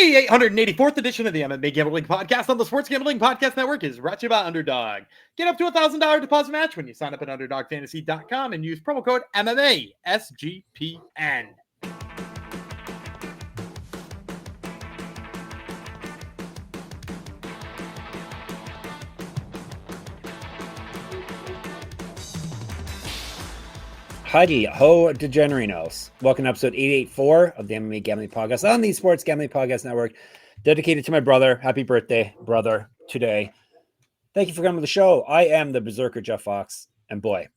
The 884th edition of the MMA Gambling Podcast on the Sports Gambling Podcast Network is brought to you by Underdog. Get up to $1,000 deposit match when you sign up at UnderdogFantasy.com and use promo code MMA SGPN. Heidi ho degenerinos. Welcome to episode 884 of the MMA Gambling Podcast on the Sports Gambling Podcast Network, dedicated to my brother. Happy birthday, brother, today. Thank you for coming to the show. I am the Berserker Jeff Fox, and boy,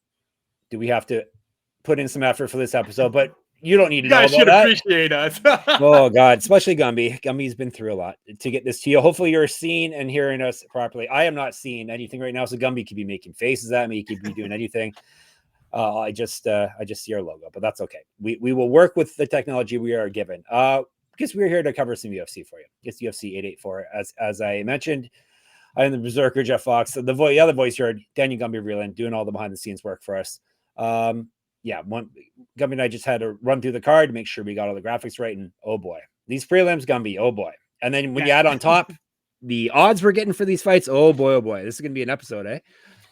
do we have to put in some effort for this episode, but you don't need to know about that. You guys should appreciate us. Oh, God, especially Gumby. Gumby's been through a lot to get this to you. Hopefully you're seeing and hearing us properly. I am not seeing anything right now, so Gumby could be making faces at me, he could be doing anything. I just see our logo, but that's okay. We will work with the technology we are given. Because we're here to cover some UFC for you. It's UFC 884. As I mentioned, I am the Berserker Jeff Fox. The other voice you heard, Daniel Gumby Reeland, doing all the behind the scenes work for us. Gumby and I just had to run through the card to make sure we got all the graphics right. And oh boy, these prelims, Gumby, oh boy. And then when you add on top the odds we're getting for these fights, oh boy, this is gonna be an episode, eh?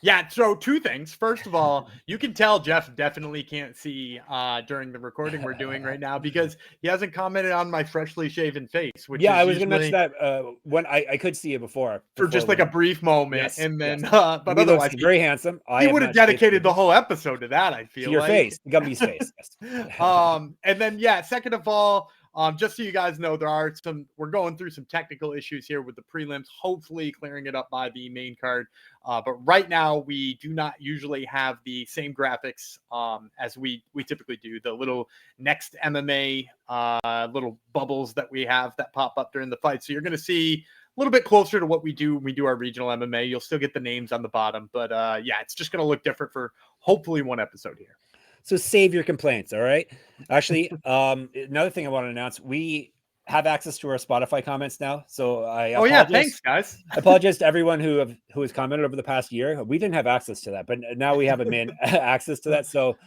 Yeah, so two things. First of all, you can tell Jeff definitely can't see during the recording we're doing right now because he hasn't commented on my freshly shaven face. Which I was going to mention that when I could see it before for just like a brief moment, yes, and then but he otherwise very handsome. He would have dedicated the whole episode to that. I feel to your like. Face, Gumby's face. Yes. And then second of all. Just so you guys know, we're going through some technical issues here with the prelims, hopefully clearing it up by the main card. But right now we do not usually have the same graphics as we typically do. The little next MMA little bubbles that we have that pop up during the fight. So you're going to see a little bit closer to what we do when we do our regional MMA. You'll still get the names on the bottom, but it's just going to look different for hopefully one episode here. So save your complaints, all right? Actually, another thing I want to announce, we have access to our Spotify comments now. So thanks, guys. I apologize to everyone who has commented over the past year. We didn't have access to that, but now we have access to that. So,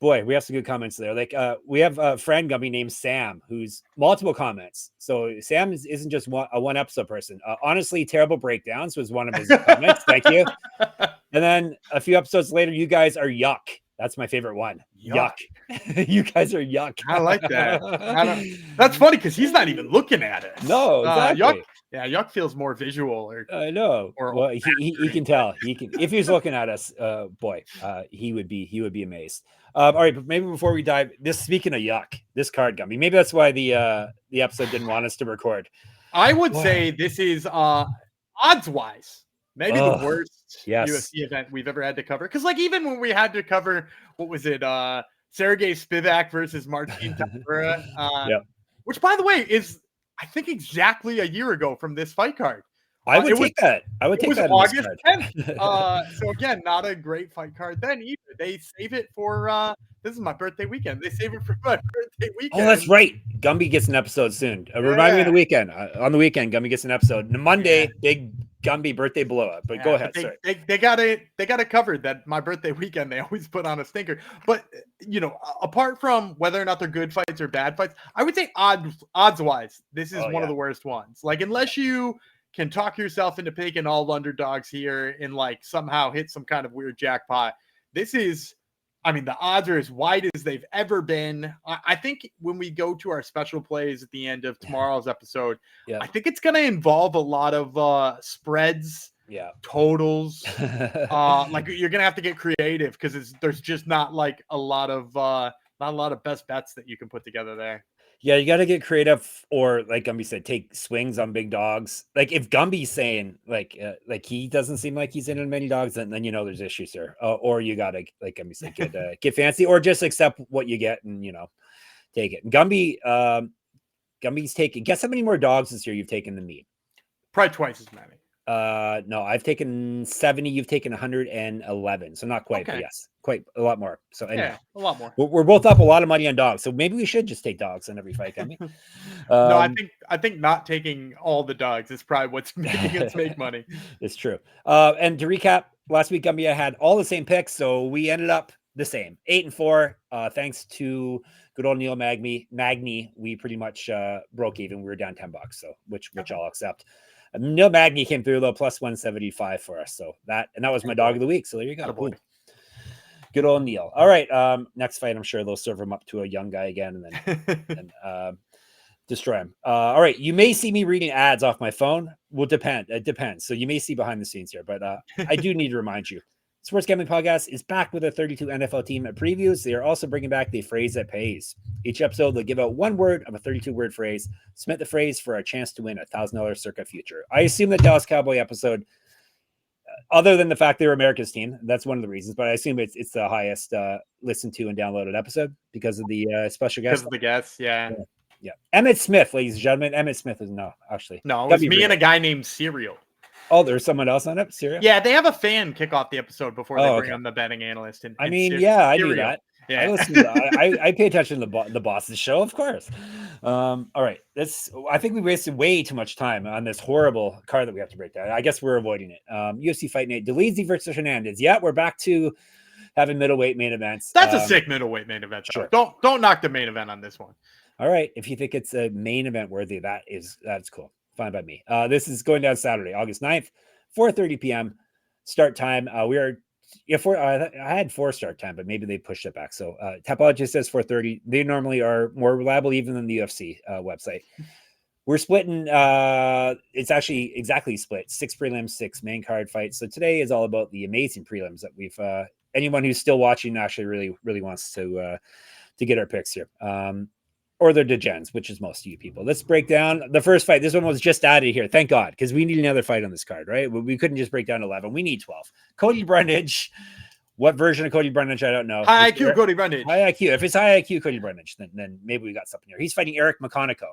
boy, we have some good comments there. Like we have a friend Gumby named Sam, who's multiple comments. So Sam isn't just a one episode person. Honestly, terrible breakdowns was one of his comments. Thank you. And then a few episodes later, you guys are yuck. That's my favorite one. Yuck. You guys are yuck. I like that. That's funny because he's not even looking at it. No, exactly. Yuck feels more visual. I know. Well, he can tell. He can if he's looking at us. He would be amazed. All right, but maybe before we dive, speaking of yuck, this card Gumby. Maybe that's why the episode didn't want us to record. I would say this is odds wise. Maybe the worst UFC event we've ever had to cover. Because, even when we had to cover, what was it? Sergey Spivak versus Martin Cachoeira, which, by the way, is, I think, exactly a year ago from this fight card. I would take that. I would take that. August 10th. So, again, not a great fight card then either. They save it for, this is my birthday weekend. They save it for my birthday weekend. Oh, that's right. Gumby gets an episode soon. Remind me of the weekend. On the weekend, Gumby gets an episode. And Monday, big Gumby birthday blowout. But go ahead. Sorry. They got it covered that my birthday weekend they always put on a stinker. But apart from whether or not they're good fights or bad fights, I would say odds wise, this is one of the worst ones. Unless you can talk yourself into picking all underdogs here and somehow hit some kind of weird jackpot, this is. I mean, the odds are as wide as they've ever been. I think when we go to our special plays at the end of tomorrow's episode, I think it's going to involve a lot of spreads, totals. You're going to have to get creative because there's just not a lot of best bets that you can put together there. Yeah, you got to get creative, or like Gumby said, take swings on big dogs. If Gumby's saying he doesn't seem like he's in many dogs, then there's issues there. Or you got to, like Gumby said, get fancy, or just accept what you get and take it. Gumby's taking. Guess how many more dogs this year you've taken than me? Probably twice as many. No, I've taken 70. You've taken 111. So not quite, but yes, quite a lot more. So anyway, a lot more. We're both up a lot of money on dogs. So maybe we should just take dogs in every fight. No, I think not taking all the dogs is probably what's making us make money. It's true. And to recap, last week Gumby had all the same picks, so we ended up the same 8-4. Thanks to Good old Neil Magny. We pretty much broke even. We were down $10, so which I'll accept. Neil Magny came through though, plus 175 for us. So that was my dog of the week. So there you go. Boom. Good old Neil. All right. Next fight, I'm sure they'll serve him up to a young guy again and then destroy him. All right. You may see me reading ads off my phone. Will depend. It depends. So you may see behind the scenes here, but I do need to remind you. Sports Gambling Podcast is back with a 32 NFL team at previews. They are also bringing back the phrase that pays. Each episode, they'll give out one word of a 32-word phrase. Submit the phrase for a chance to win a $1,000 Circa future. I assume the Dallas Cowboy episode, other than the fact they were America's team, that's one of the reasons, but I assume it's the highest listened to and downloaded episode because of the special guest. Because of the guests, yeah. Emmett Smith, ladies and gentlemen. Emmett Smith is no, it was me and a guy named Serial. Oh, there's someone else on it? Serial? Yeah, they have a fan kick off the episode before they bring on the betting analyst. I knew that. Yeah. I listen to I pay attention to the boss's show, of course. All right. I think we wasted way too much time on this horrible card that we have to break down. I guess we're avoiding it. UFC Fight Night, Delizzi versus Fernandes. Yeah, we're back to having middleweight main events. That's a sick middleweight main event. Sure. Don't knock the main event on this one. All right. If you think it's a main event worthy, that's cool. Fine by me. This is going down Saturday, August 9th, 4:30 p.m. start time. I had 4 start time, but maybe they pushed it back. So Tapology says 4:30. They normally are more reliable even than the UFC website. We're splitting. It's actually exactly split. 6 prelims, 6 main card fights. So today is all about the amazing prelims that we've. Anyone who's still watching actually really, really wants to get our picks here. Or they're degens, which is most of you people. Let's break down the first fight. This one was just added here. Thank God, because we need another fight on this card, right? We couldn't just break down 11. We need 12. Cody Brundage. What version of Cody Brundage? I don't know. High IQ Cody Brundage. High IQ. If it's high IQ Cody Brundage, then maybe we got something here. He's fighting Eric McConico.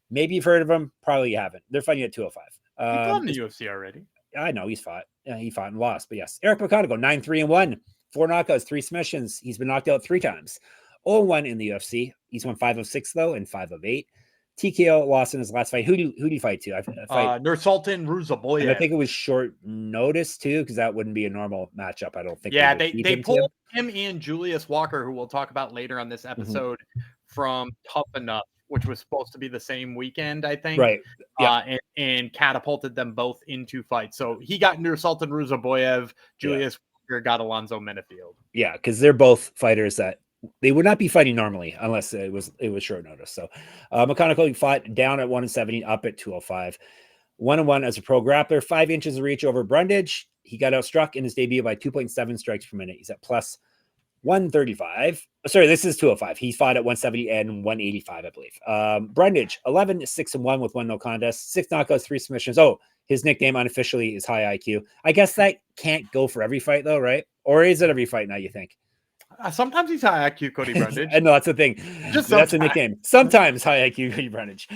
Maybe you've heard of him. Probably you haven't. They're fighting at 205. He fought in the UFC already. I know he's fought. He fought and lost. But yes, Eric McConico, 9-3-1. 4 knockouts, 3 submissions. He's been knocked out 3 times. 0-1 in the UFC. He's won 5 of 6 though, and 5 of 8. TKO lost in his last fight. Who do you fight to? Nursultan Ruzaboyev. And I think it was short notice too, because that wouldn't be a normal matchup. I don't think. Yeah, they pulled him and Julius Walker, who we'll talk about later on this episode, from Tough Enough, which was supposed to be the same weekend, I think. Right. Yeah. And catapulted them both into fights. So he got Nursultan Ruzaboyev. Julius Walker got Alonzo Menifield. Yeah, because they're both fighters that. They would not be fighting normally unless it was short notice. So McConico fought down at 170, up at 205. 1-1 as a pro grappler, 5 inches of reach over Brundage. He got outstruck in his debut by 2.7 strikes per minute. He's at plus 135. Sorry, this is 205. He fought at 170 and 185, I believe. Brundage, 11-6-1 with 1 no contest, 6 knockouts, 3 submissions. Oh, his nickname unofficially is High IQ. I guess that can't go for every fight though, right? Or is it every fight now, you think? Sometimes he's High IQ Cody Brundage. I know that's the thing. That's a nickname. Sometimes High IQ Cody Brundage.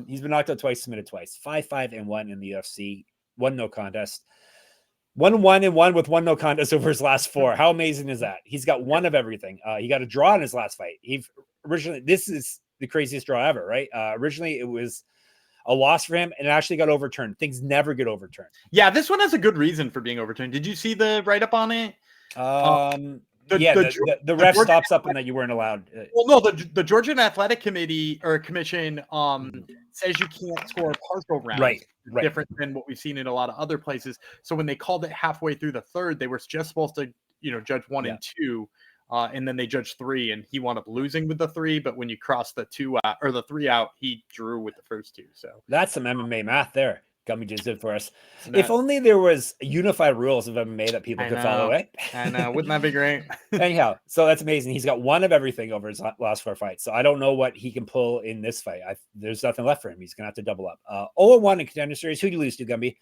He's been knocked out twice, submitted twice. 5-5-1 in the UFC. 1 no contest. 1-1-1 with 1 no contest over his last 4. How amazing is that? He's got 1 of everything. He got a draw in his last fight. This is the craziest draw ever, right? Originally it was a loss for him, and it actually got overturned. Things never get overturned. Yeah, this one has a good reason for being overturned. Did you see the write-up on it? The ref stops up and that you weren't allowed. Well, no, the Georgian Athletic Committee or Commission says you can't score a partial round. Right. Different than what we've seen in a lot of other places. So when they called it halfway through the third, they were just supposed to, judge 1 and 2, and then they judged 3, and he wound up losing with the 3. But when you cross the 2 out or the 3 out, he drew with the first 2. So that's some MMA math there. Gummy just did for us. If only there was unified rules of MMA that people could follow, right? I know. Wouldn't that be great? Anyhow, so that's amazing. He's got 1 of everything over his last 4 fights. So I don't know what he can pull in this fight. There's nothing left for him. He's going to have to double up. 0-1 in Contender Series. Who do you lose to, Gumby?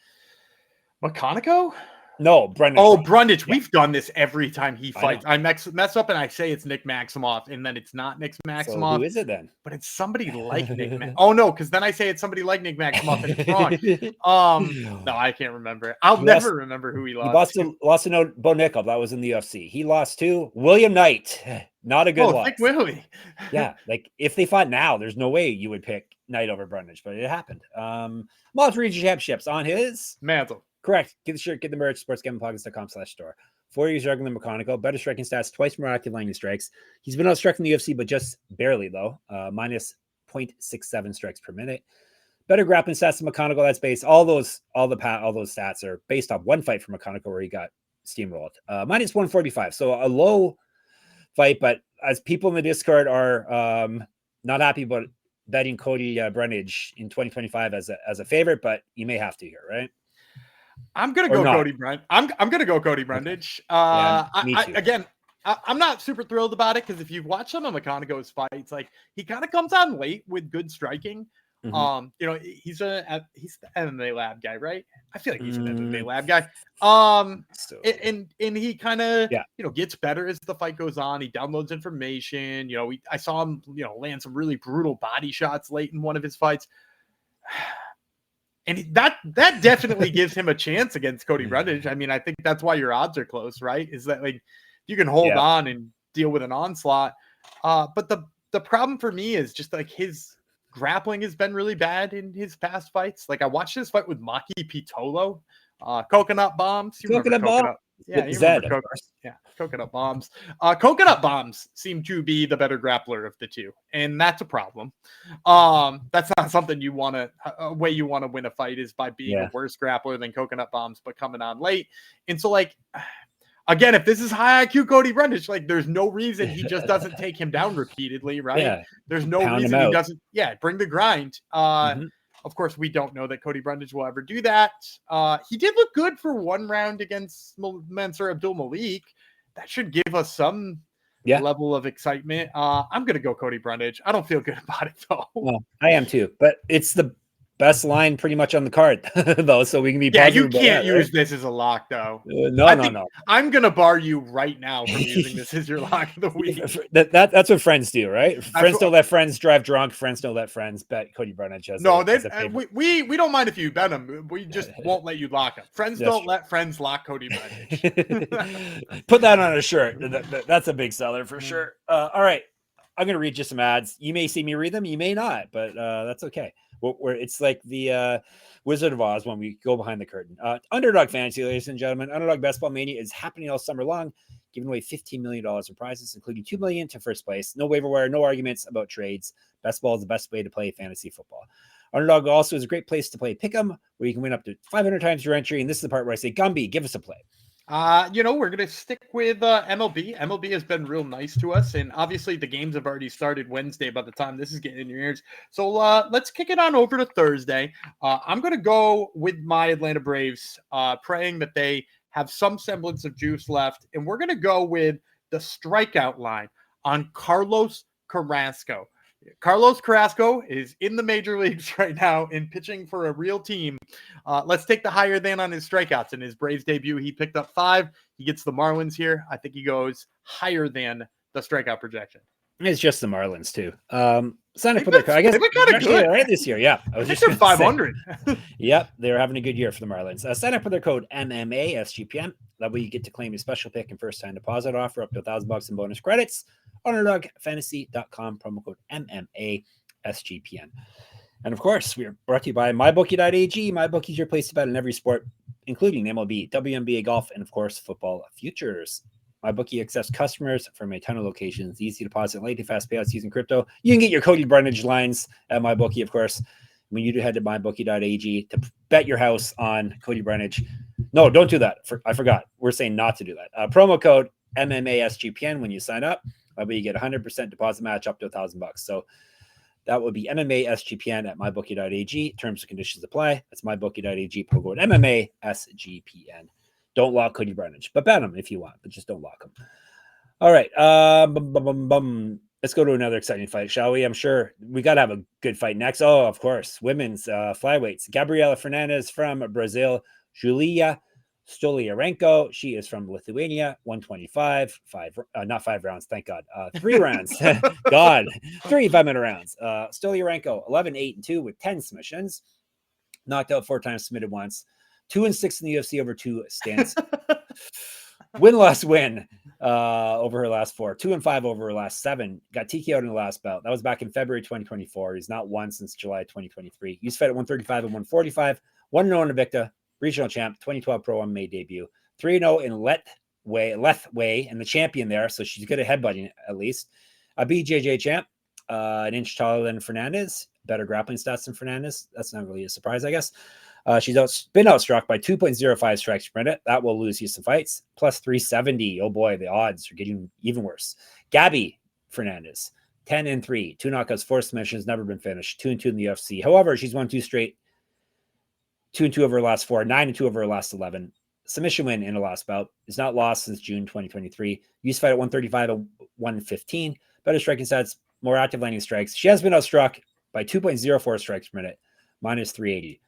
McConico? No, Brundage. Oh, Brundage. Yeah. We've done this every time he fights. I mess up and I say it's Nick Maximoff, and then it's not Nick Maximoff. So who is it then? But it's somebody like Nick Oh, no, because then I say it's somebody like Nick Maximoff, and it's wrong. No, I can't remember. I'll never remember who he lost. He lost to Bo Nickel. That was in the UFC. He lost to William Knight. Not a good loss. Nick Willie. Yeah, like if they fought now, there's no way you would pick Knight over Brundage, but it happened. Multi Region Championships on his mantle. Correct. Get the shirt, get the merch, sportsgamblingpodcast.com/store. 4 years younger than McConico, better striking stats, twice more active landing strikes. He's been outstruck in the UFC, but just barely though, minus 0.67 strikes per minute. Better grappling stats than McConico. That's based all those stats are based off one fight from McConico where he got steamrolled. Minus 145. So a low fight, but as people in the Discord are not happy about betting Cody Brundage in 2025 as a favorite, but you may have to here, right? I'm gonna go Cody Brundage. I'm gonna go Cody Brundage. Okay. I'm not super thrilled about it because if you've watched some of McConico's fights, like he kind of comes on late with good striking. Mm-hmm. He's the MMA lab guy, right? I feel like he's an MMA lab guy. And he kind of gets better as the fight goes on. He downloads information. I saw him land some really brutal body shots late in one of his fights. And that definitely gives him a chance against Cody Brundage. I mean, I think that's why your odds are close, right? Is that like you can hold on and deal with an onslaught. But the problem for me is just like his grappling has been really bad in his past fights. Like I watched this fight with Maki Pitolo, coconut bombs. Coconut bomb? Yeah, you remember coconut bombs. Coconut bombs seem to be the better grappler of the two, and that's a problem. That's not something you want to. A way you want to win a fight is by being a worse grappler than coconut bombs, but coming on late. And so, like, again, if this is high IQ Cody Brundage, like, there's no reason he just doesn't take him down repeatedly, right? Yeah. There's no reason he doesn't. Yeah, bring the grind. Of course, we don't know that Cody Brundage will ever do that. He did look good for one round against Mansour Abdul Malik. That should give us some level of excitement. I'm going to go Cody Brundage. I don't feel good about it, though. Well, I am too, but it's the best line pretty much on the card, though, so we can be positive. You can't use this as a lock, though. No. I'm going to bar you right now from using this as your lock of the week. That's what friends do, right? Friends don't let friends drive drunk. Friends don't let friends bet Cody Brundage. We don't mind if you bet him. We just won't let you lock him. Friends don't let friends lock Cody Brundage. Put that on a shirt. That's a big seller for sure. All right. I'm going to read you some ads. You may see me read them. You may not, but that's okay. Where it's like the Wizard of Oz when we go behind the curtain. Underdog Fantasy, ladies and gentlemen. Underdog Best Ball Mania is happening all summer long, giving away $15 million in prizes, including $2 million to first place. No waiver wire, no arguments about trades. Best Ball is the best way to play fantasy football. Underdog also is a great place to play Pick'em, where you can win up to 500 times your entry. And this is the part where I say, Gumby, give us a play. We're going to stick with MLB. MLB has been real nice to us, and obviously the games have already started Wednesday by the time this is getting in your ears. So let's kick it on over to Thursday. I'm going to go with my Atlanta Braves, praying that they have some semblance of juice left, and we're going to go with the strikeout line on Carlos Carrasco. Carlos Carrasco is in the major leagues right now and pitching for a real team. Let's take the higher than on his strikeouts. In his Braves debut, he picked up 5. He gets the Marlins here. I think he goes higher than the strikeout projection. It's just the Marlins too. Sign up for their. I guess they've been kind of good right this year. Yeah, I was just 500. Yep, they're having a good year for the Marlins. Sign up for their code MMA SGPN. That way you get to claim a special pick and first time deposit offer up to $1,000 in bonus credits. UnderdogFantasy.com, promo code MMA SGPN. And of course, we are brought to you by MyBookie.ag. MyBookie is your place to bet in every sport, including MLB, WNBA golf, and of course, football futures. MyBookie accepts customers from a ton of locations. Easy deposit, late, fast payouts using crypto. You can get your Cody Brundage lines at MyBookie, of course. When you do head to MyBookie.ag to bet your house on Cody Brundage. No, don't do that. I forgot. We're saying not to do that. Promo code MMASGPN when you sign up. But you get 100% deposit match up to $1,000. So that would be MMA SGPN at mybookie.ag. Terms and conditions apply. That's mybookie.ag. Pro code MMA SGPN. Don't lock Cody Brundage, but bet him if you want, but just don't lock him. All right. Let's go to another exciting fight, shall we? I'm sure we got to have a good fight next. Oh, of course. Women's flyweights. Gabriella Fernandes from Brazil. Julija Stoliarenko. She is from Lithuania. 125. Not 5 rounds. Thank God. 3 rounds. God. 3 5-minute rounds. Stoliarenko 11-8-2 with 10 submissions. Knocked out 4 times. Submitted once. 2-6 in the UFC over 2 stands. Win over her last 4. 2-5 over her last 7. Got TKO'd in the last bout. That was back in February 2024. He's not won since July 2023. He's fed at 135 and 145. 1-0 in Invicta. Regional champ. 2012 Pro MMA debut. 3-0 in Let left way, and the champion there. So she's good at headbutting at least. A BJJ champ, an inch taller than Fernandes, better grappling stats than Fernandes. That's not really a surprise, I guess. She's been outstruck by 2.05 strikes per minute. That will lose you some fights. Plus 370. Oh boy, the odds are getting even worse. Gabby Fernandes, 10-3, 2 knockouts, 4 submissions, never been finished. 2-2 in the UFC. However, she's won 2 straight. 2-2 over her last 4, 9-2 over her last 11. Submission win in the last bout. Is not lost since June 2023. Used to fight at 135 and 115. Better striking stats, more active landing strikes. She has been outstruck by 2.04 strikes per minute, minus 380.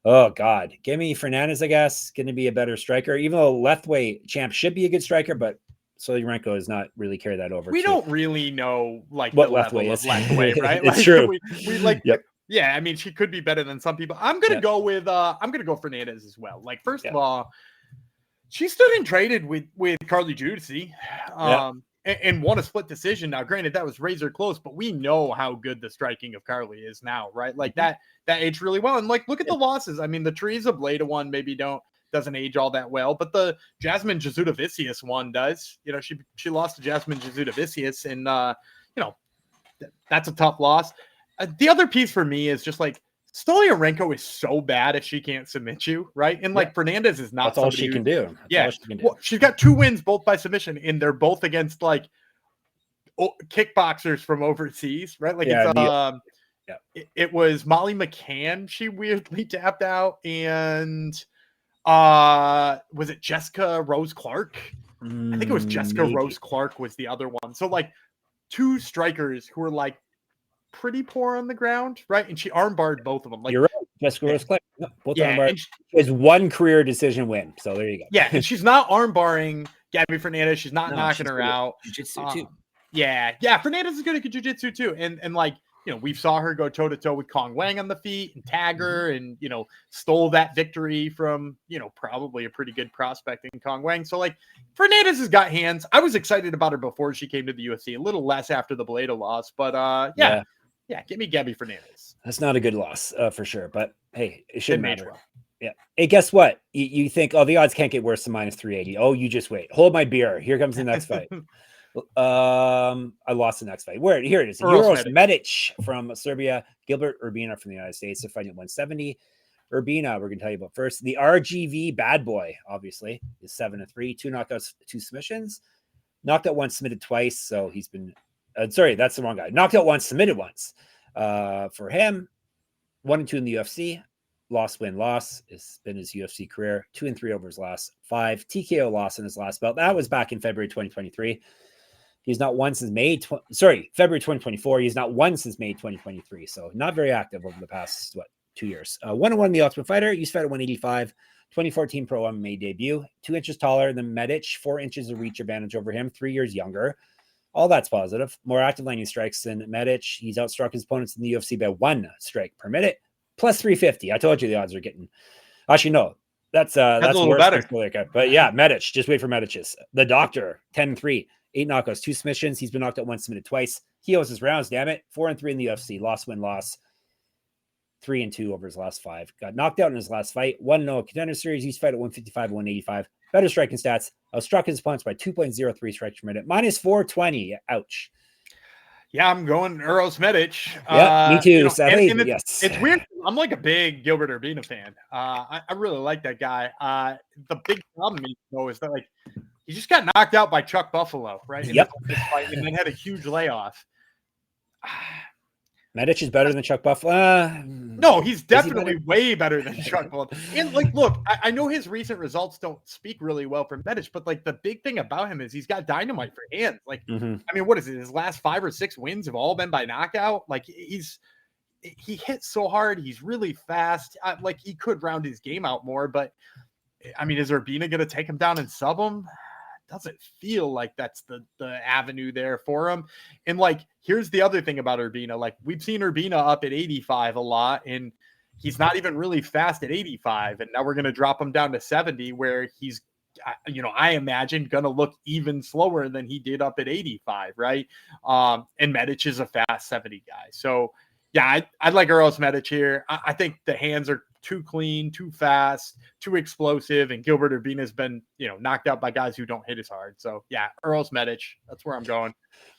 Oh, God. Give me Fernandes, I guess. Going to be a better striker, even though left way champ should be a good striker, but Stoliarenko has not really carried that over. We don't really know like what the left level way of is. left way, right? It's like, true. We like, yep. Yeah, I mean, she could be better than some people. I'm gonna go with Fernandes as well. Like, first of all, she stood and traded with Carly Judici, and won a split decision. Now, granted, that was razor close, but we know how good the striking of Carly is now, right? Like that aged really well. And like, look at the losses. I mean, the Teresa Bleda one maybe doesn't age all that well, but the Jasmine Jasudavicius one does. You know, she lost to Jasmine Jasudavicius, and that's a tough loss. The other piece for me is just like Stoliarenko is so bad if she can't submit you, right? And like Fernandes is not. That's all she can do. Well, she's got 2 wins both by submission, and they're both against like kickboxers from overseas, right? Like it was Molly McCann she weirdly tapped out, and was it Jessica Rose Clark? I think it was Jessica Rose Clark was the other one. So like 2 strikers who were like pretty poor on the ground, right? And she armbarred both of them. Like, you're right, Jessica Rose Clark. No, both armbar. She has 1 career decision win. So there you go. Yeah, and she's not armbarring Gabby Fernandes. She's not knocking her out. Jiu-jitsu too. Yeah, Fernandes is good at jiu-jitsu too, and like we saw her go toe to toe with Kong Wang on the feet and tag her, and stole that victory from probably a pretty good prospect in Kong Wang. So like Fernandes has got hands. I was excited about her before she came to the UFC. A little less after the Bleda loss, but yeah, give me Gabby Fernandes. That's not a good loss for sure, but hey, it shouldn't matter. Well. Yeah. Hey, guess what? You think, oh, the odds can't get worse than minus 380. Oh, you just wait. Hold my beer. Here comes the next fight. I lost the next fight. Here it is. Uros Medic from Serbia, Gilbert Urbina from the United States. They're fighting at 170. Urbina, we're going to tell you about first. The RGV bad boy, obviously, is 7-3, 2 knockouts, 2 submissions. Knocked out once, submitted twice. So he's been, sorry, that's the wrong guy. Knocked out once, submitted once. For him, 1-2 in the UFC. Loss, win, loss. It's been his UFC career. 2-3 over his last 5. TKO loss in his last bout. That was back in February 2023. He's not won since February 2024. He's not won since May 2023. So not very active over the past, 2 years. 1-1 in the Ultimate Fighter. Used to fight at 185. 2014 Pro MMA debut. 2 inches taller than Medic. 4 inches of reach advantage over him. 3 years younger. All that's positive. More active landing strikes than Medic. He's outstruck his opponents in the UFC by 1 strike per minute. Plus 350. I told you the odds are getting. Actually, no. That's a little better. But yeah, Medic. Just wait for Medic's. The Doctor, 10-3. 8 knockouts, 2 submissions. He's been knocked out once, submitted twice. He owes his rounds, damn it. 4-3 in the UFC. Loss, win, loss. 3-2 over his last 5. Got knocked out in his last fight. 1-0 contender series. He's fight at 155, 185. Better striking stats. Outstruck his opponents by 2.03 strikes per minute. Minus 420. Ouch. Yeah, I'm going Uros Medic. Yeah, me too. It's weird. I'm like a big Gilbert Urbina fan. I really like that guy. The big problem though is that like he just got knocked out by Chuck Buffalo, right? Yep. Fight, and then had a huge layoff. Medic is better than Chuck Buffalo. No, he's definitely way better than Chuck Buffalo. And like, look, I know his recent results don't speak really well for Medic, but like the big thing about him is he's got dynamite for hands. Like, I mean, what is it? His last 5 or 6 wins have all been by knockout. Like he hits so hard. He's really fast. Like he could round his game out more, but I mean, is Urbina going to take him down and sub him? Doesn't feel like that's the avenue there for him. And like, here's the other thing about Urbina. Like we've seen Urbina up at 85 a lot, and he's not even really fast at 85. And now we're going to drop him down to 70 where he's, I imagine going to look even slower than he did up at 85. Right. And Medic is a fast 70 guy. So yeah, I'd like Uros Medic here. I think the hands are too clean, too fast, too explosive. And Gilbert Urbina has been, knocked out by guys who don't hit as hard. So yeah, Earls Medic. That's where I'm going.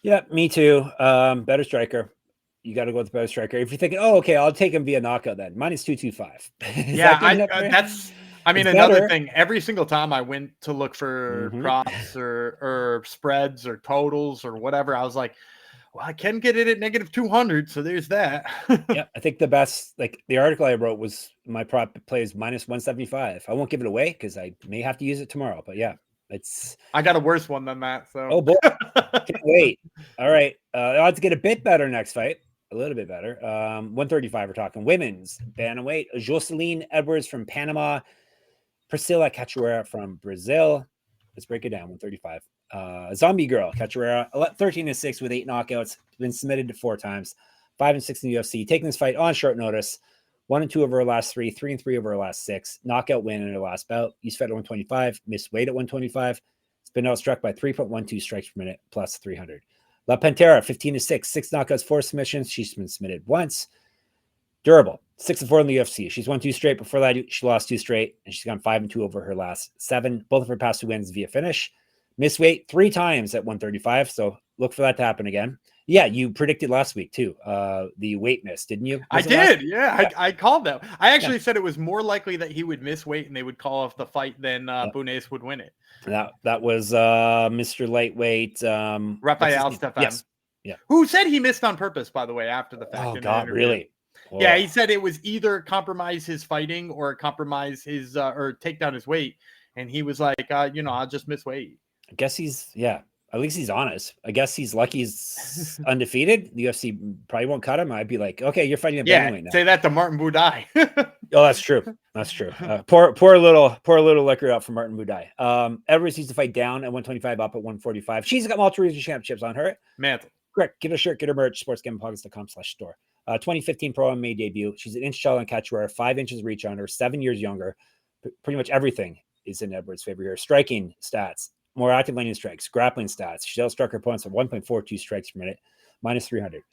Yeah, me too. Better striker. You got to go with the better striker. If you're thinking, oh, okay, I'll take him via knockout then. Minus 225. Another thing. Every single time I went to look for props or spreads or totals or whatever, I was like, well, I can get it at negative 200. So there's that. Yeah, I think the best, like the article I wrote was my prop plays minus 175. I won't give it away because I may have to use it tomorrow. But yeah, I got a worse one than that. So oh boy, can't wait. All right, odds get a bit better next fight. A little bit better. 135. We're talking women's bantamweight. Joselyne Edwards from Panama. Priscila Cachoeira from Brazil. Let's break it down. 135. Zombie girl Cachoeira, 13-6 with 8 knockouts. Been submitted to 4 times. 5-6 in the UFC. Taking this fight on short notice. 1-2 over her last 3. 3-3 over her last 6. Knockout win in her last bout. East fed at 125. Missed weight at 125. It's been outstruck by 3.12 strikes per minute plus 300. La Pantera, 15-6, 6 knockouts, 4 submissions. She's been submitted once. Durable, 6-4 in the UFC. She's won 2 straight. Before that, she lost 2 straight, and she's gone 5-2 over her last 7. Both of her past 2 wins via finish. Missed weight 3 times at 135, so look for that to happen again. Yeah, you predicted last week too. The weight miss, didn't you? I did. Yeah. I called that. I actually said it was more likely that he would miss weight and they would call off the fight than Bunez would win it. That was Mr. Lightweight Raffael Stefan. Yes. Yeah. Who said he missed on purpose, by the way, after the fact. Oh God, really? Whoa. Yeah, he said it was either compromise his fighting or compromise his or take down his weight. And he was like, I'll just miss weight. I guess at least he's honest. I guess he's lucky he's undefeated. The UFC probably won't cut him. I'd be like, okay, you're fighting a bantamweight now. Say that to Martin Budai. Oh, that's true. That's true. Poor little liquor out for Martin Budai. Edwards used to fight down at 125, up at 145. She's got multiple regional championships on her. Mantle. Correct. Get her shirt, get her merch, sportsgamblingpockets.com/store. 2015 Pro MMA debut. She's an inch taller on Cachoeira, 5 inches reach on her, 7 years younger. Pretty much everything is in Edwards' favor here. Striking stats. More active landing strikes, grappling stats. She outstruck her opponents at 1.42 strikes per minute, minus 300.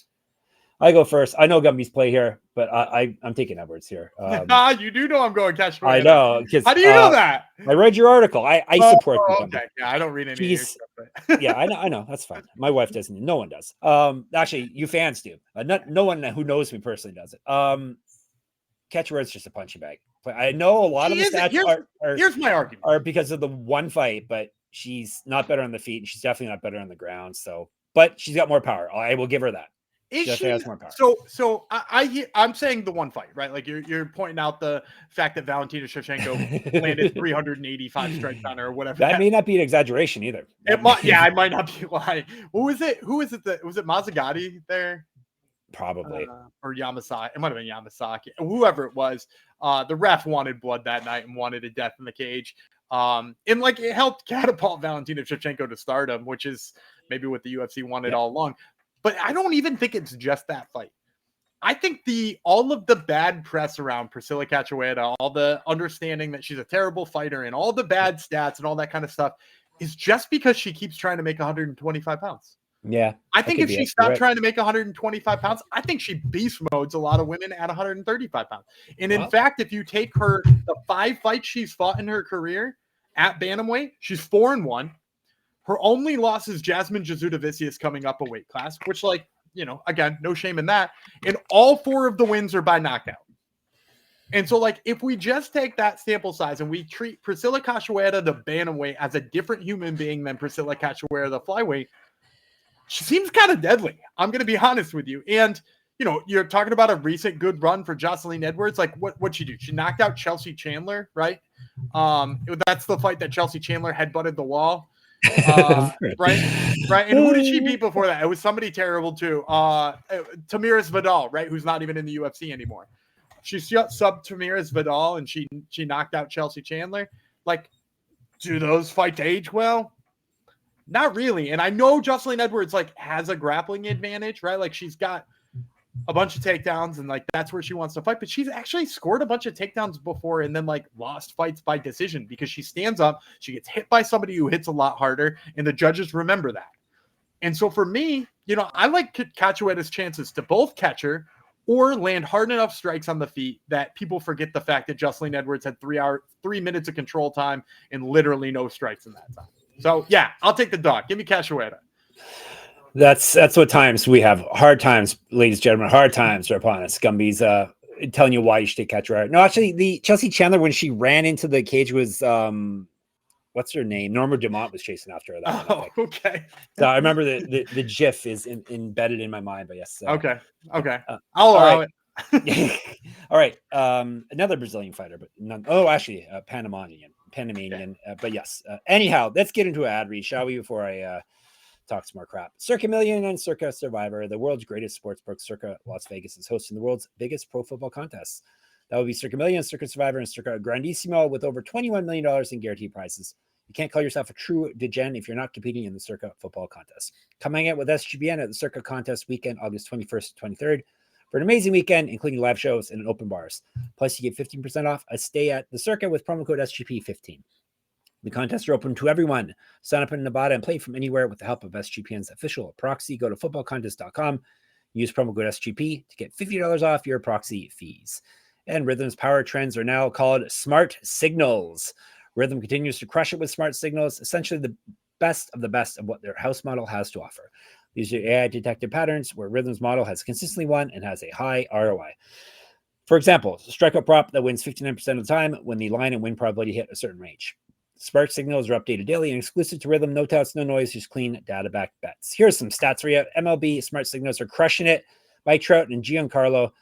I go first. I know Gumby's play here, but I'm taking Edwards here. You do know I'm going Cachoeira. I know. How do you know that? I read your article. I support you. Okay. Yeah, I don't read any of your stuff. Yeah, I know. That's fine. My wife doesn't. No one does. Actually, you fans do. No one who knows me personally does it. Cachoeira's just a punching bag. I know a lot of the stats here's my argument. Are because of the one fight, but she's not better on the feet, and she's definitely not better on the ground. So, but she's got more power. I will give her that. She has more power. So I'm saying the one fight, right? Like you're pointing out the fact that Valentina Shevchenko landed 385 strikes on her or whatever. That may not be an exaggeration either. I might not be lying. Who was it? Was it Mazzagatti there? Probably. Or Yamasaki. It might have been Yamasaki. Whoever it was. The ref wanted blood that night and wanted a death in the cage. And it helped catapult Valentina Shevchenko to stardom, which is maybe what the UFC wanted all along. But I don't even think it's just that fight. I think all of the bad press around Priscila Cachoeira, all the understanding that she's a terrible fighter and all the bad stats and all that kind of stuff is just because she keeps trying to make 125 pounds. Yeah. I think if she stopped trying to make 125 pounds, I think she beast modes a lot of women at 135 pounds. And in fact, if you take the 5 fights she's fought in her career at bantamweight, she's 4-1. Her only loss is Jasmine Jasudavicius coming up a weight class, which again, no shame in that. And all 4 of the wins are by knockout. And so if we just take that sample size and we treat Priscila Cachoeira, the bantamweight, as a different human being than Priscila Cachoeira, the flyweight, she seems kind of deadly. I'm going to be honest with you. And, you're talking about a recent good run for Joselyne Edwards. What'd she do? She knocked out Chelsea Chandler, right? That's the fight that Chelsea Chandler headbutted the wall. Right. And who did she beat before that? It was somebody terrible too. Tamiris Vidal, right? Who's not even in the UFC anymore. She subbed Tamiris Vidal and she knocked out Chelsea Chandler. Do those fights age well? Not really. And I know Joselyne Edwards has a grappling advantage, right? She's got a bunch of takedowns and that's where she wants to fight, but she's actually scored a bunch of takedowns before and then lost fights by decision because she stands up, she gets hit by somebody who hits a lot harder, and the judges remember that. And so for me, I like Cachoeira's chances to both catch her or land hard enough strikes on the feet that people forget the fact that Joselyne Edwards had 3 minutes of control time and literally no strikes in that time. So yeah, I'll take the dog. Give me Cachoeira. That's what times we have. Hard times, ladies and gentlemen. Hard times are upon us. Gumby's telling you why you should take Cachoeira. No, actually, the Chelsea Chandler, when she ran into the cage, was what's her name? Norma Dumont was chasing after her. That one, okay. So I remember the GIF is embedded in my mind. But yes. Okay. I'll allow it. All right. Another Brazilian fighter, but none. Oh, actually, Panamanian. But yes. Anyhow, let's get into an ad read, shall we? Before I talk some more crap. Circa Million and Circa Survivor, the world's greatest sportsbook. Circa Las Vegas is hosting the world's biggest pro football contests. That will be Circa Million, Circa Survivor, and Circa Grandissimo with over $21 million in guaranteed prizes. You can't call yourself a true degen if you're not competing in the Circa football contest. Come hang out with SGPN at the Circa contest weekend, August 21st to 23rd, for an amazing weekend, including live shows and open bars. Plus, you get 15% off a stay at the Circa with promo code SGP15. The contests are open to everyone. Sign up in Nevada and play from anywhere with the help of SGPN's official proxy. Go to footballcontest.com. Use promo code SGP to get $50 off your proxy fees. And Rhythm's power trends are now called Smart Signals. Rhythm continues to crush it with Smart Signals, essentially the best of what their house model has to offer. These are AI-detected patterns where Rhythm's model has consistently won and has a high ROI. For example, strikeout prop that wins 59% of the time when the line and win probability hit a certain range. Smart Signals are updated daily and exclusive to Rhythm. No touts, no noise, just clean data-backed bets. Here's some stats for you. MLB Smart Signals are crushing it. Mike Trout and Giancarlo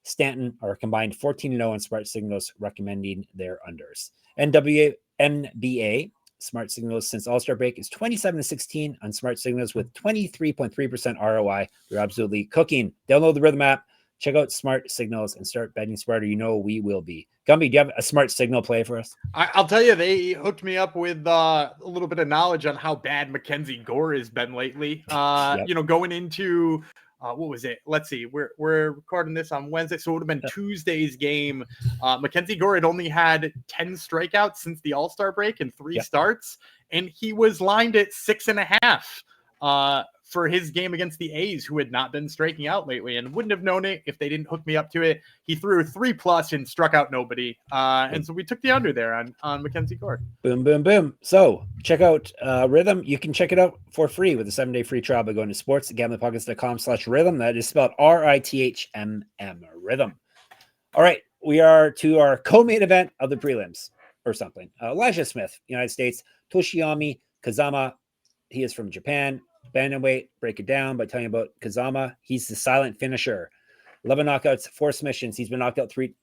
Stanton are combined 14-0 in Smart Signals, recommending their unders. NBA Smart Signals since All-Star break is 27-16 on Smart Signals with 23.3% ROI. They're absolutely cooking. Download the Rhythm app, check out Smart Signals, and start betting smarter. You know we will be. Gumby, do you have a Smart Signal play for us? I'll tell you, they hooked me up with a little bit of knowledge on how bad Mackenzie Gore has been lately. Going into what was it? Let's see. We're recording this on Wednesday, so it would have been Tuesday's game. Mackenzie Gore had only had 10 strikeouts since the All-Star break and 3 starts, and he was lined at 6.5 for his game against the A's, who had not been striking out lately, and wouldn't have known it if they didn't hook me up to it. He threw 3+ and struck out nobody, and so we took the under there on Mackenzie Gore. Boom, boom, boom. So check out Rhythm. You can check it out for free with a 7-day free trial by going to sportsgamblingpockets.com/rhythm. That is spelled RITHMM, Rhythm. All right, we are to our co-main event of the prelims or something. Elijah Smith, United States. Toshiomi Kazama, he is from Japan. Bantamweight, break it down by telling you about Kazama. He's the silent finisher. 11 knockouts, 4 submissions. He's knocked out 3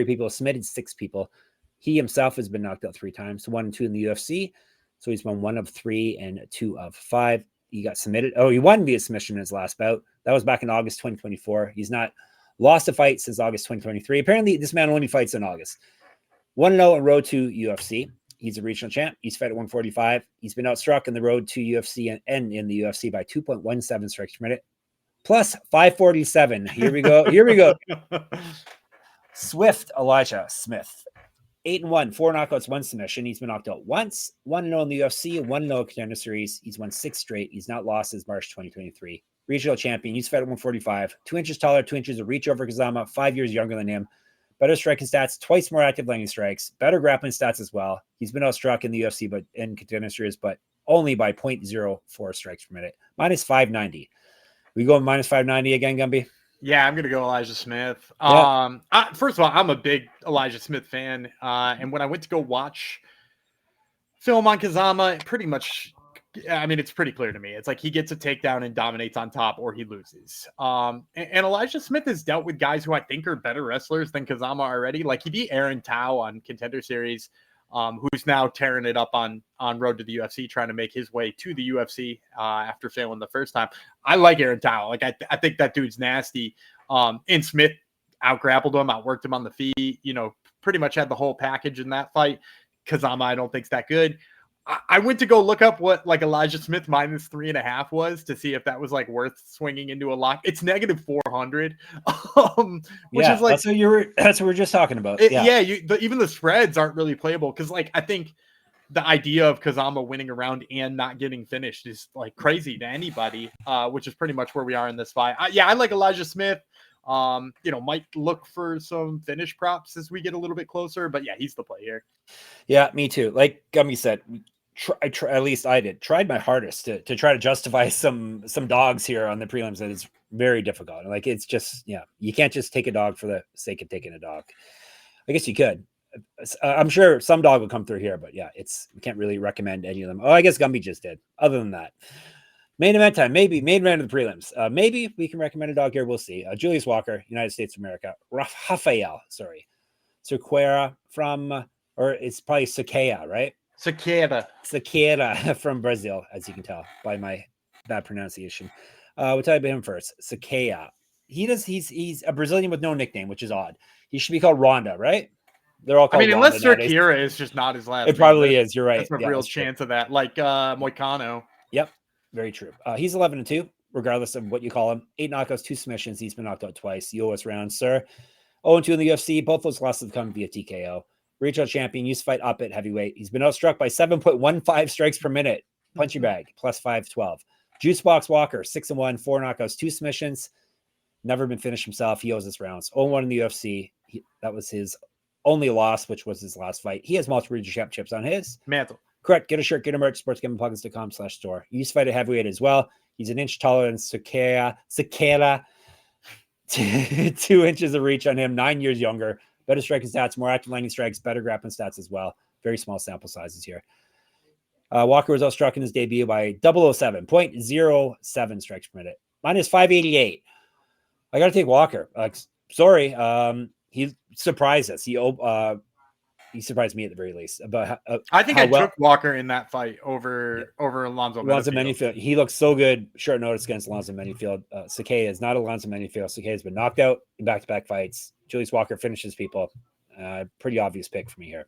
people, submitted 6 people. He himself has been knocked out 3 times, 1 and 2 in the UFC. So he's won 1 of 3 and 2 of 5. He got submitted. Oh, he won via submission in his last bout. That was back in August 2024. He's not lost a fight since August 2023. Apparently, this man only fights in August. 1-0 on road to UFC. He's a regional champ. He's fed at 145. He's been outstruck in the road to UFC and in the UFC by 2.17 strikes per minute, plus 547. Here we go. Swift Elijah Smith, 8-1, 4 knockouts, 1 submission. He's been knocked out once, 1-0 in the UFC, 1-0 Contender Series. He's won 6 straight. He's not lost since March 2023. Regional champion. He's fed at 145, 2 inches taller, 2 inches of reach over Kazama, 5 years younger than him. Better striking stats, twice more active landing strikes, better grappling stats as well. He's been outstruck in the UFC but in Contender Series, but only by 0.04 strikes per minute. Minus 590. We go minus 590 again, Gumby? Yeah, I'm going to go Elijah Smith. Yeah. First of all, I'm a big Elijah Smith fan. And when I went to go watch film on Kazama, pretty much, it's pretty clear to me. It's like he gets a takedown and dominates on top or he loses. And Elijah Smith has dealt with guys who I think are better wrestlers than Kazama already. Like he beat Aaron Tao on Contender Series, who's now tearing it up on road to the UFC, trying to make his way to the UFC after failing the first time. I like Aaron Tao. Like I think that dude's nasty. And Smith out-grappled him, outworked him on the feet, pretty much had the whole package in that fight. Kazama, I don't think's that good. I went to go look up what like Elijah Smith minus 3.5 was to see if that was like worth swinging into a lock. It's negative 400, which is like that's what we're just talking about. Even the spreads aren't really playable because like I think the idea of Kazama winning a round and not getting finished is like crazy to anybody, which is pretty much where we are in this fight. I like Elijah Smith. Might look for some finish props as we get a little bit closer, but yeah, he's the play here. Yeah, me too. Like Gummy said, at least I tried my hardest to try to justify some dogs here on the prelims, and it's very difficult. Like, it's just, you can't just take a dog for the sake of taking a dog. I guess you could. I'm sure some dog will come through here, but yeah, we can't really recommend any of them. Oh, I guess Gumby just did. Other than that, main event time, maybe main event of the prelims. Maybe we can recommend a dog here. We'll see. Julius Walker, United States of America. Raffael, Cerqueira from, or it's probably Cerqueira, right? Cerqueira from Brazil, as you can tell by my bad pronunciation. We'll tell you about him first. Cerqueira. He's a Brazilian with no nickname, which is odd. He should be called Ronda, right? They're all called unless Cerqueira is just not his last name. It probably is. You're right. That's a real chance of that. Like McConico. Yep. Very true. He's 11-2, regardless of what you call him. 8 knockouts, 2 submissions. He's been knocked out twice. US round, sir. 0-2 in the UFC. Both those losses have come via TKO. Regional champion, used to fight up at heavyweight. He's been outstruck by 7.15 strikes per minute. Punching bag, plus 512. Juicebox Walker, 6-1, 4 knockouts, 2 submissions. Never been finished himself. He owes his rounds. 0-1 in the UFC. That was his only loss, which was his last fight. He has multiple regional championships on his mantle. Correct. Get a shirt, get a merch, sportsgamblingpockets.com/store. He used to fight at heavyweight as well. He's an inch taller than Cerqueira. 2 inches of reach on him, 9 years younger. Better striking stats, more active landing strikes, better grappling stats as well. Very small sample sizes here. Walker was outstruck in his debut by 0.07 strikes per minute. Minus 588. I got to take Walker. Sorry. He surprised us. He surprised me at the very least. About I think I took Walker in that fight over Alonzo Menifield. He looks so good. Short notice against Alonzo Menifield. Cerqueira is not Alonzo Menifield. Cerqueira has been knocked out in back-to-back fights. Julius Walker finishes people. Pretty obvious pick for me here.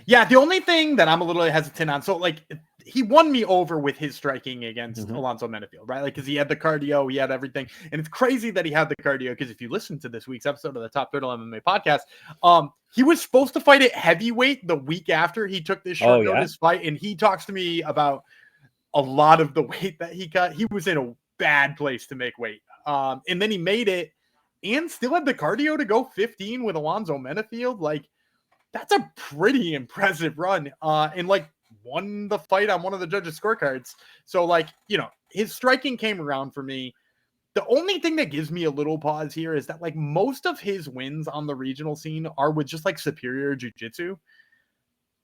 Yeah, the only thing that I'm a little hesitant on, so like he won me over with his striking against Alonzo Menifield, right? Like, because he had the cardio, he had everything, and it's crazy that he had the cardio. Because if you listen to this week's episode of the Top Turtle MMA podcast, he was supposed to fight at heavyweight the week after he took this short notice fight, and he talks to me about a lot of the weight that he cut. He was in a bad place to make weight, and then he made it, and still had the cardio to go 15 with Alonzo Menifield. Like, that's a pretty impressive run. And like won the fight on one of the judges' scorecards. So like, his striking came around for me. The only thing that gives me a little pause here is that like most of his wins on the regional scene are with just like superior jiu-jitsu.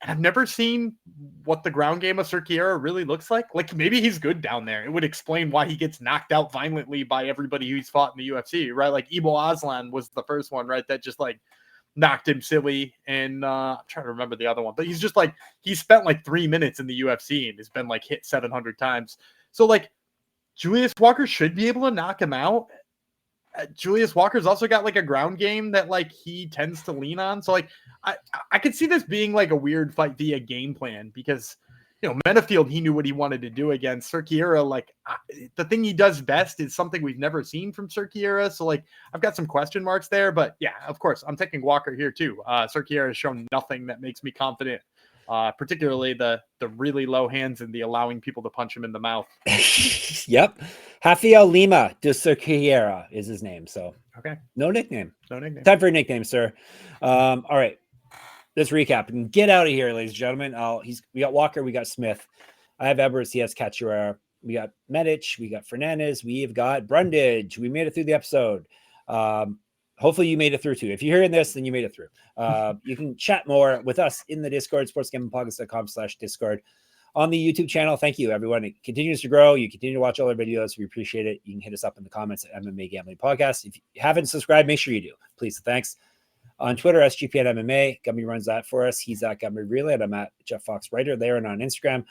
And I've never seen what the ground game of Cerqueira really looks like. Like, maybe he's good down there. It would explain why he gets knocked out violently by everybody who's fought in the UFC, right? Like Ibo Aslan was the first one, right? That just like knocked him silly. And I'm trying to remember the other one, but he's just like, he spent like 3 minutes in the UFC and has been like hit 700 times. So like Julius Walker should be able to knock him out. Julius Walker's also got like a ground game that like he tends to lean on. So like I could see this being like a weird fight via game plan because, Menifield, he knew what he wanted to do against Cerqueira. Like the thing he does best is something we've never seen from Cerqueira. So like I've got some question marks there, but yeah, of course I'm taking Walker here too. Cerqueira has shown nothing that makes me confident. Particularly the really low hands and the allowing people to punch him in the mouth. Yep. Rafael Lima de Cerqueira is his name. So okay. No nickname. Time for a nickname, sir. All right. Let's recap and get out of here, ladies and gentlemen. We got Walker, we got Smith. I have Edwards, he has Cachoeira. We got Medic, we got Fernandes, we've got Brundage. We made it through the episode. Hopefully you made it through too. If you're hearing this, then you made it through. You can chat more with us in the Discord, sportsgamblingpockets.com/Discord. On the YouTube channel, thank you, everyone. It continues to grow. You continue to watch all our videos. We appreciate it. You can hit us up in the comments at MMA Gambling Podcast. If you haven't subscribed, make sure you do. Please, thanks. On Twitter, SGPN MMA. Gummy runs that for us. He's at Gummy Relay, and I'm at Jeff Fox Writer there and on Instagram.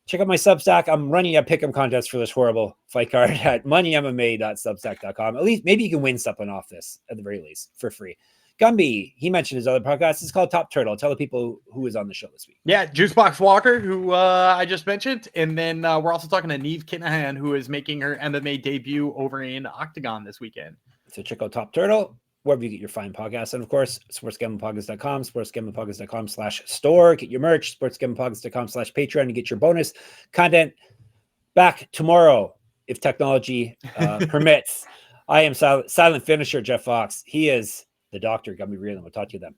Check out my Substack. I'm running a pick'em contest for this horrible fight card at moneymma.substack.com. At least maybe you can win something off this at the very least for free. Gumby, he mentioned his other podcast. It's called Top Turtle. Tell the people who is on the show this week. Yeah, Juicebox Walker, who I just mentioned. And then we're also talking to Neve Kinahan, who is making her MMA debut over in Octagon this weekend. So check out Top Turtle, wherever you get your fine podcasts. And of course, sportsgamblingpockets.com, sportsgamblingpockets.com/store. Get your merch, sportsgamblingpockets.com/Patreon to get your bonus content. Back tomorrow, if technology permits. I am silent finisher, Jeff Fox. He is the doctor. Gumby Reeling. We'll talk to you then.